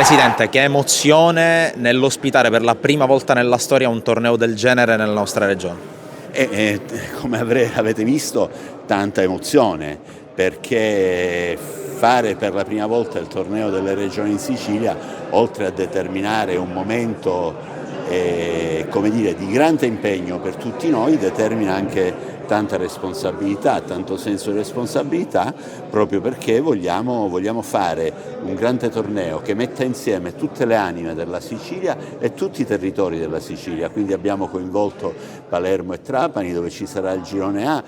Presidente, che emozione nell'ospitare per la prima volta nella storia un torneo del genere nella nostra regione. Come avete visto, tanta emozione, perché fare per la prima volta il torneo delle regioni in Sicilia, oltre a determinare un momento di grande impegno per tutti noi, determina anche tanta responsabilità, tanto senso di responsabilità, proprio perché vogliamo fare un grande torneo che metta insieme tutte le anime della Sicilia e tutti i territori della Sicilia. Quindi abbiamo coinvolto Palermo e Trapani, dove ci sarà il girone A,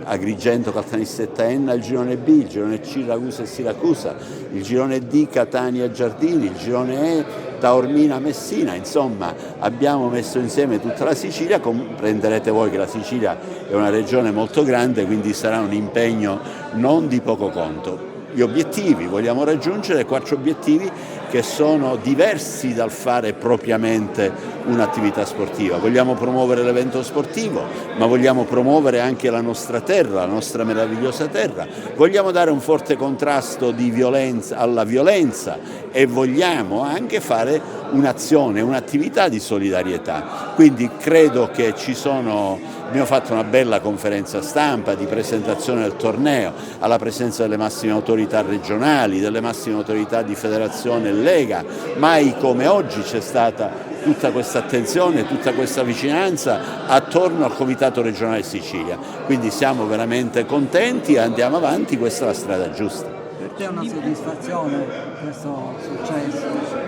Agrigento, Caltanissetta, Enna il girone B, il girone C Ragusa e Siracusa, il girone D Catania e Giardini, il girone E Taormina, Messina. Insomma, abbiamo messo insieme tutta la Sicilia. Comprenderete voi che la Sicilia è una regione molto grande, quindi sarà un impegno non di poco conto. Gli obiettivi, vogliamo raggiungere 4 obiettivi che sono diversi dal fare propriamente un'attività sportiva. Vogliamo promuovere l'evento sportivo, ma vogliamo promuovere anche la nostra terra, la nostra meravigliosa terra. Vogliamo dare un forte contrasto di violenza alla violenza e vogliamo anche fare un'azione, un'attività di solidarietà. Quindi credo che abbiamo fatto una bella conferenza stampa di presentazione del torneo, alla presenza delle massime autorità regionali, delle massime autorità di federazione e Lega. Mai come oggi c'è stata tutta questa attenzione, tutta questa vicinanza attorno al Comitato regionale Sicilia. Quindi siamo veramente contenti e andiamo avanti, questa è la strada giusta. Per te è una soddisfazione questo successo?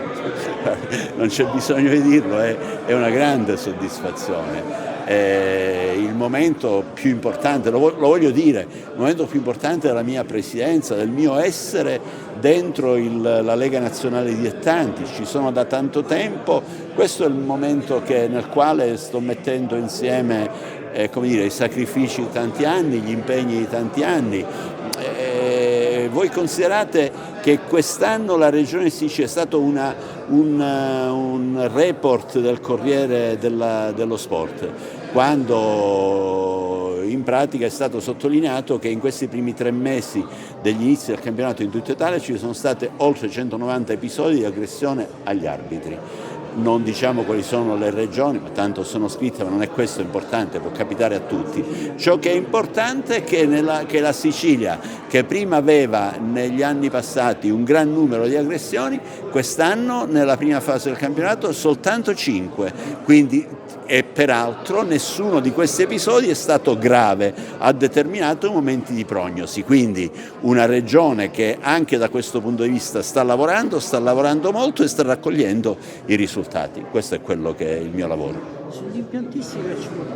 Non c'è bisogno di dirlo, è una grande soddisfazione. Il momento più importante, lo voglio dire, il momento più importante della mia presidenza, del mio essere dentro la Lega Nazionale Dilettanti. Ci sono da tanto tempo, questo è il momento nel quale sto mettendo insieme i sacrifici di tanti anni, gli impegni di tanti anni. Voi considerate che quest'anno la Regione Sicilia è stato un report del Corriere dello Sport, quando in pratica è stato sottolineato che in questi primi 3 mesi degli inizi del campionato in tutta Italia ci sono state oltre 190 episodi di aggressione agli arbitri. Non diciamo quali sono le regioni, ma tanto sono scritte, ma non è questo importante, può capitare a tutti. Ciò che è importante è che la Sicilia, che prima aveva negli anni passati un gran numero di aggressioni, quest'anno nella prima fase del campionato soltanto 5, e peraltro nessuno di questi episodi è stato grave, ha determinato momenti di prognosi. Quindi una regione che anche da questo punto di vista sta lavorando molto e sta raccogliendo i risultati. Questo è quello che è il mio lavoro. Sugli impiantisti che ci vuol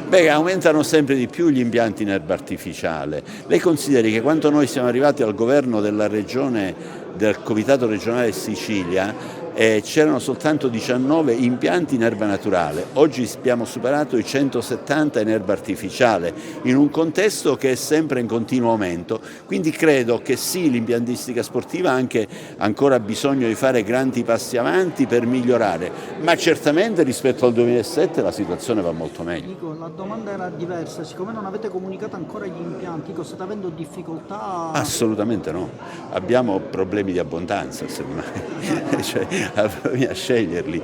dire? Aumentano sempre di più gli impianti in erba artificiale. Lei consideri che quando noi siamo arrivati al governo della regione, del Comitato regionale Sicilia, c'erano soltanto 19 impianti in erba naturale. Oggi abbiamo superato i 170 in erba artificiale, in un contesto che è sempre in continuo aumento. Quindi credo che sì, l'impiantistica sportiva ha anche ancora bisogno di fare grandi passi avanti per migliorare, ma certamente rispetto al 2007 la situazione va molto meglio. La domanda era diversa, siccome non avete comunicato ancora gli impianti, state avendo difficoltà? Assolutamente no, abbiamo problemi di abbondanza, semmai. A sceglierli.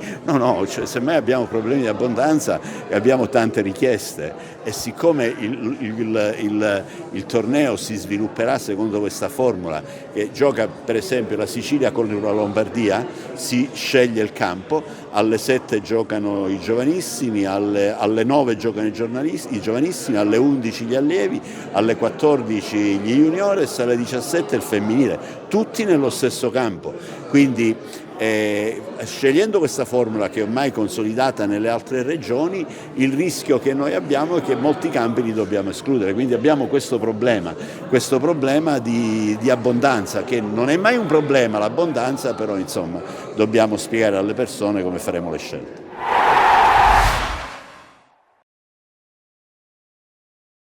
Semmai abbiamo problemi di abbondanza e abbiamo tante richieste, e siccome il torneo si svilupperà secondo questa formula, che gioca per esempio la Sicilia con la Lombardia, si sceglie il campo, alle 7 giocano i giovanissimi, alle 9 giocano i giovanissimi, alle 11 gli allievi, alle 14 gli juniores, alle 17 il femminile, tutti nello stesso campo. Quindi scegliendo questa formula, che è ormai consolidata nelle altre regioni, il rischio che noi abbiamo è che molti campi li dobbiamo escludere. Quindi abbiamo questo problema di abbondanza, che non è mai un problema l'abbondanza, però insomma dobbiamo spiegare alle persone come faremo le scelte.